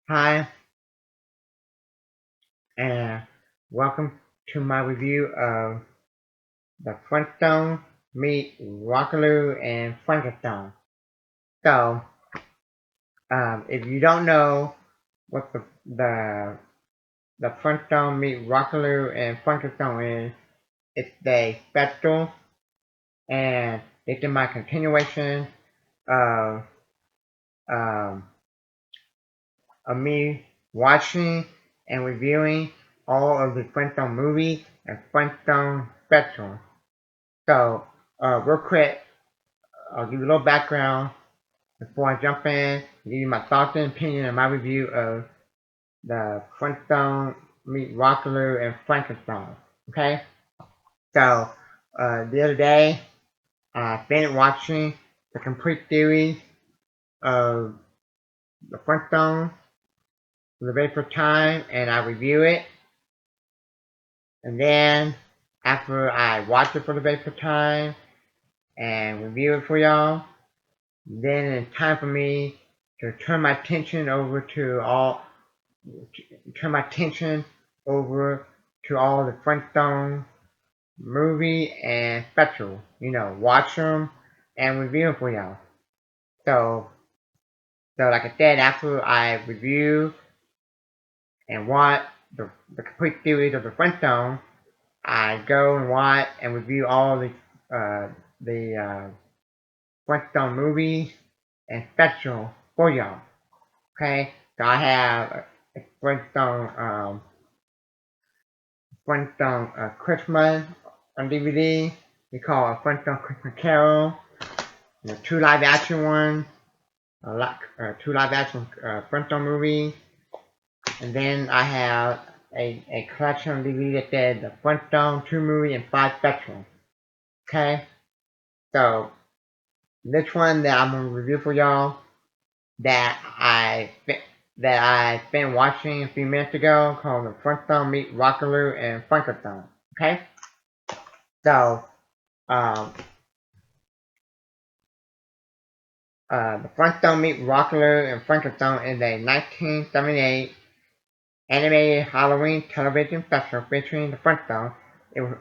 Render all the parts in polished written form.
Hi, and welcome to my review of the Flintstone meet Rockula and Frankenstone. So, if you don't know what the Flintstone meet Rockula and Frankenstone is, it's a special, and it's in my continuation of um, me watching and reviewing all of the Flintstone movies and Flintstone specials. So, real quick, I'll give you a little background before I jump in, give you my thoughts and opinion on my review of the Flintstone meet Rockula and Frankenstone. Okay? So, the other day, I finished watching the complete series of the Flintstones for the very first time, and I review it. And then, after I watch it for the very first time and review it for y'all, then it's time for me to turn my attention over to all the Flintstone movie and special. Watch them and review them for y'all. So, like I said, after I review and watch the complete series of the Flintstones, I go and watch and review all the Flintstone movies and special for y'all. Okay, so I have a Flintstone Christmas on DVD. We call it Flintstone Christmas Carol. Two live action ones, two live action Flintstone movies, and then I have a collection of DVD that says the Flintstone 2 movie and 5 special. Okay, so this one that I'm gonna review for y'all that I've been watching a few minutes ago called the Flintstone meet Rockula and Frankenstone. Okay, so um, the Flintstone meet Rockula and Frankenstone is a 1978 animated Halloween television special featuring the Flintstones. It was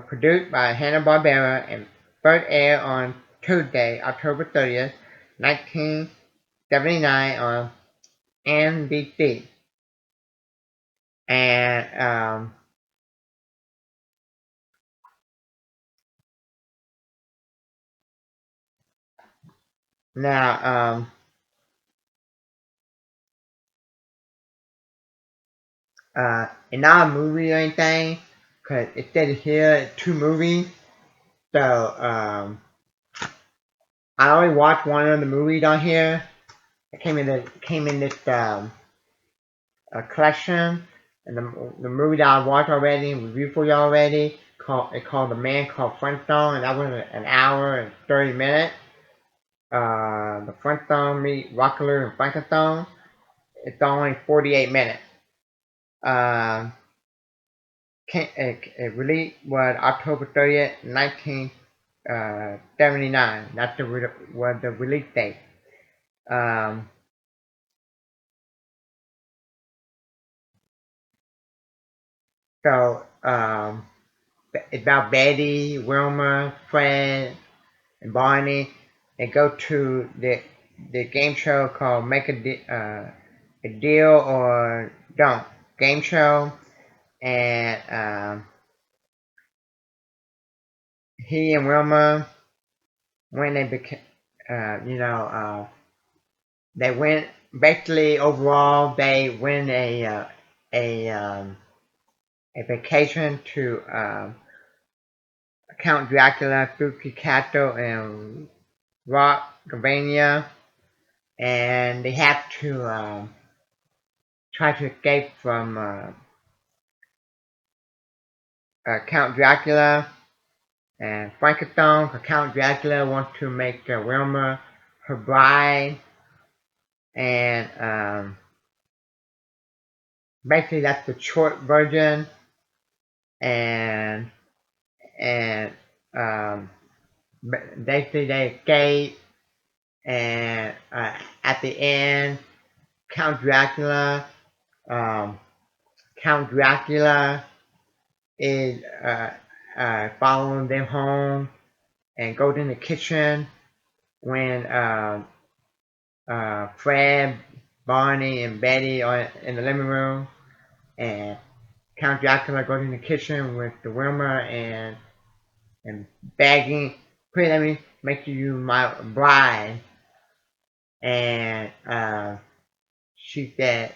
produced by Hanna-Barbera and first aired on Tuesday, October 30th, 1979 on NBC. And now, it's not a movie or anything, cause it says here 2 movies. So I only watched one of the movies on here. It came in this collection, and the movie that I watched already and reviewed for you already called The Man Called Flintstone, and that was an hour and 30 minutes. The Flintstone meet Rockula and Frankenstone. It's only 48 minutes. Uh, it released was October 30th, 1979. That's was the release date. Um, so it's about Betty, Wilma, Fred, and Barney. They go to the game show called Make a Deal or Don't game show, and he and Wilma, when they became, they win. Basically, overall, they win a um, a vacation to Count Dracula, Spooky Castle, and Rockavania, and they have to try to escape from Count Dracula and Frankenstone. Count Dracula wants to make Wilma her bride, and basically that's the short version. And um, basically they escape, and at the end, Count Dracula, um, Count Dracula is following them home and goes in the kitchen when Fred, Barney, and Betty are in the living room, and Count Dracula goes in the kitchen with the Wilma and begging, please let me make you my bride. And she said,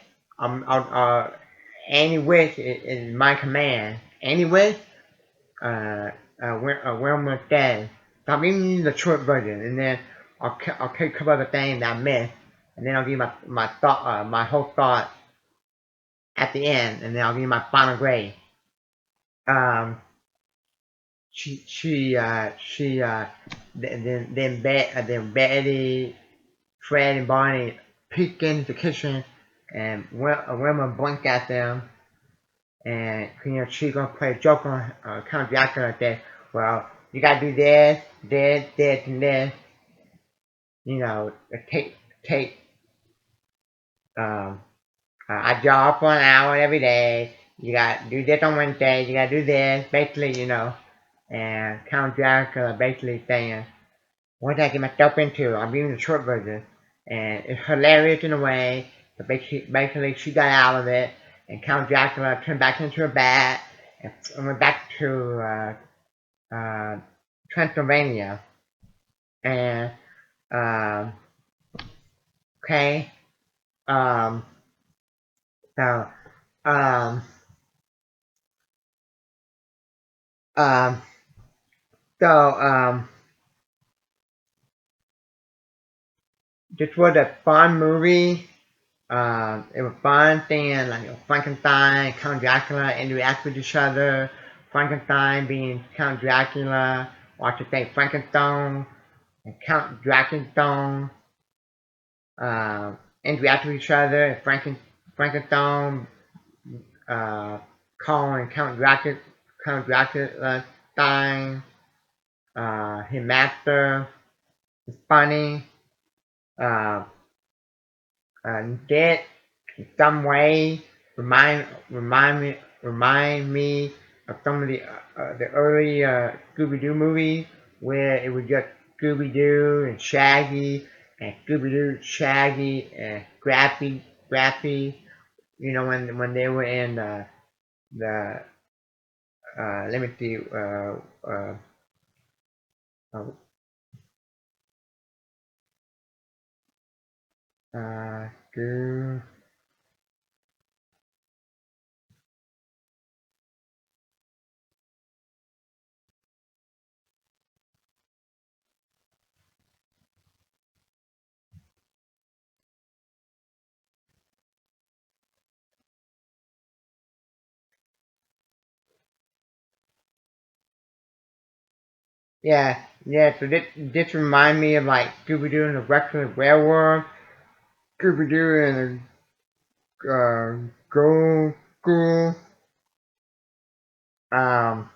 any wish is my command. Any wish? Wilma said, so I'm giving you the short version, and then I'll take a couple other things that I missed, and then I'll give you my thought, my whole thought at the end, and then I'll give you my final grade. Um, then Betty, Fred, and Barney peek into the kitchen, and Wilma blinked at them, and she's gonna play a joke on Count Dracula that, well, you gotta do this, this, this, and this, take um a job for an hour every day. You got to do this on Wednesday. You got to do this, basically, and Count Dracula basically saying, what did I get myself into? I'm reading the short version. And it's hilarious in a way, but basically she got out of it, and Count Dracula turned back into a bat, and went back to Transylvania. And, um, okay, um, so, um, um, so, this was a fun movie. It was fun seeing Frankenstein, Count Dracula interact with each other. Frankenstein being Count Dracula, or I should say Frankenstone, and Count Drakenstone interact with each other. And Frankenstone calling Count Dracula Stein, his master. It's funny. Uh, Did in some way remind me of some of the early Scooby Doo movies where it was just Scooby Doo and Shaggy and Scooby Doo, Shaggy and Scrappy. When they were in the let me see uh, Scoo- yeah. So this remind me of like Scooby Doo and the Reckless Werewolf, Scooby Doo and the Go School. Um,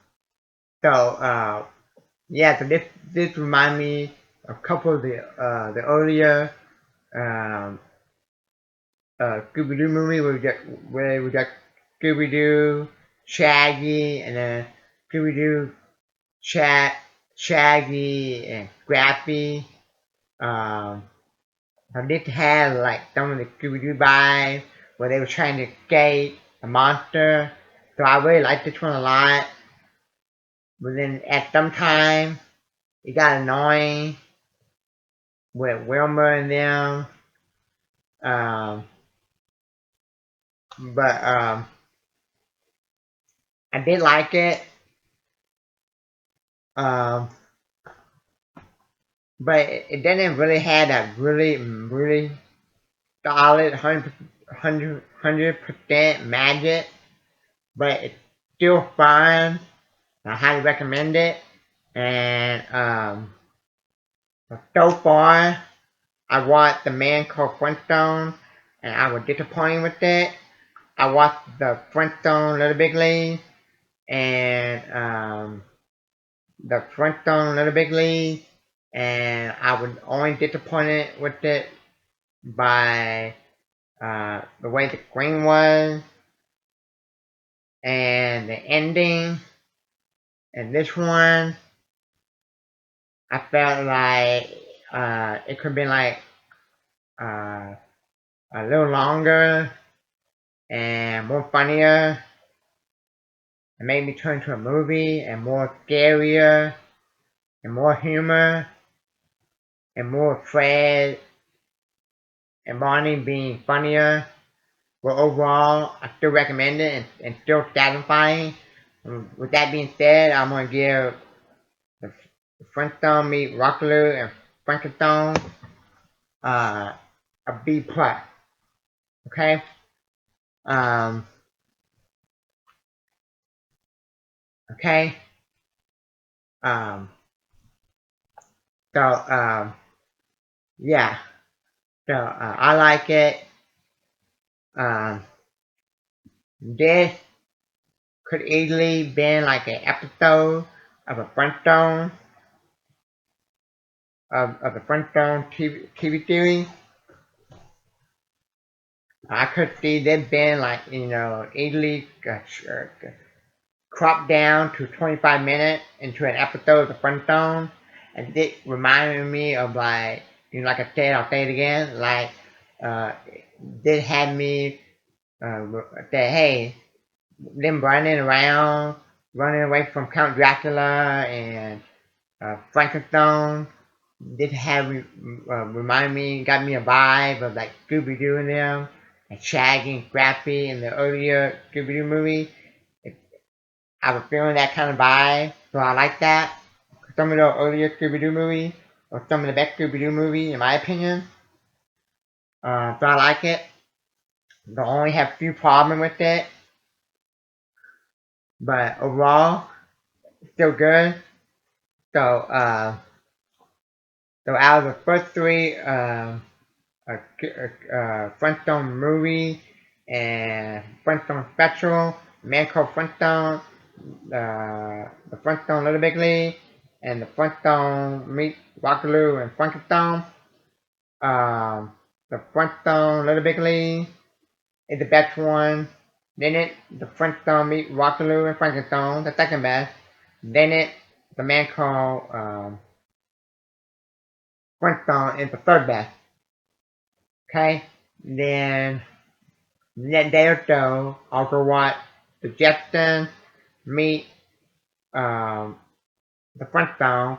yeah. So this remind me of a couple of the earlier um Scooby Doo movie where we got Scooby Doo, Shaggy, and then Scooby Doo, Shaggy, and Scrappy. Um, I did have like some of the Scooby Doo vibes where they were trying to escape a monster. So I really liked this one a lot. But then at some time it got annoying with Wilma and them. Um, but I did like it. Um, but it didn't really have that really solid 100% magic. But it's still fun. I highly recommend it. And so far, I watched The Man Called Flintstone, and I was disappointed with it. I watched the Flintstone Little Big League, and the Flintstone Little Big League, and I was only disappointed with it by the way the screen was and the ending. And this one, I felt like it could have been like uh, a little longer and more funnier, and made me turn to a movie and more scarier and more humor and more Fred and Bonnie being funnier. But overall, I still recommend it and still satisfying. With that being said, I'm gonna give the Flintstone meet Rockula and Frankenstone uh, a B plus. Okay. Um. Okay. Um. So. Yeah. So I like it. Um. This could easily been like an episode of a Flintstone of the Flintstone TV series. I could see this being like easily cropped down to 25 minutes into an episode of the Flintstones, and it reminded me of like I said, I'll say it again, like uh, this had me say, hey, them running around, running away from Count Dracula and Frankenstone. This had remind me, got me a vibe of like Scooby Doo and them, and Shaggy and Scrappy in the earlier Scooby Doo movie. I was feeling that kind of vibe, so I like that. Some of the earlier Scooby Doo movies, or some of the best Scooby Doo movies, in my opinion. So I like it. I only have a few problems with it, but overall, still good. So, so out of the first three, Flintstone movie and Flintstone special, Man Called Flintstone, the Flintstone Little Big League, and the Flintstone Meet Rockula and Frankenstone. The Flintstone Little Big League is the best one. Then it, the Flintstone Meet Rockula and Frankenstone, the second best. Then it, the Man Called Flintstone is the third best. Okay, then that day or so, I'll go watch the Jetsons meet um, the Flintstone.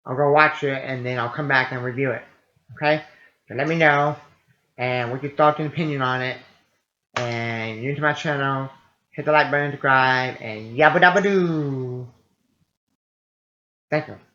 I'll go watch it and then I'll come back and review it. Okay, so let me know and what your thoughts and opinion on it. And you're new to my channel, hit the like button, subscribe, and yabba dabba doo. Thank you.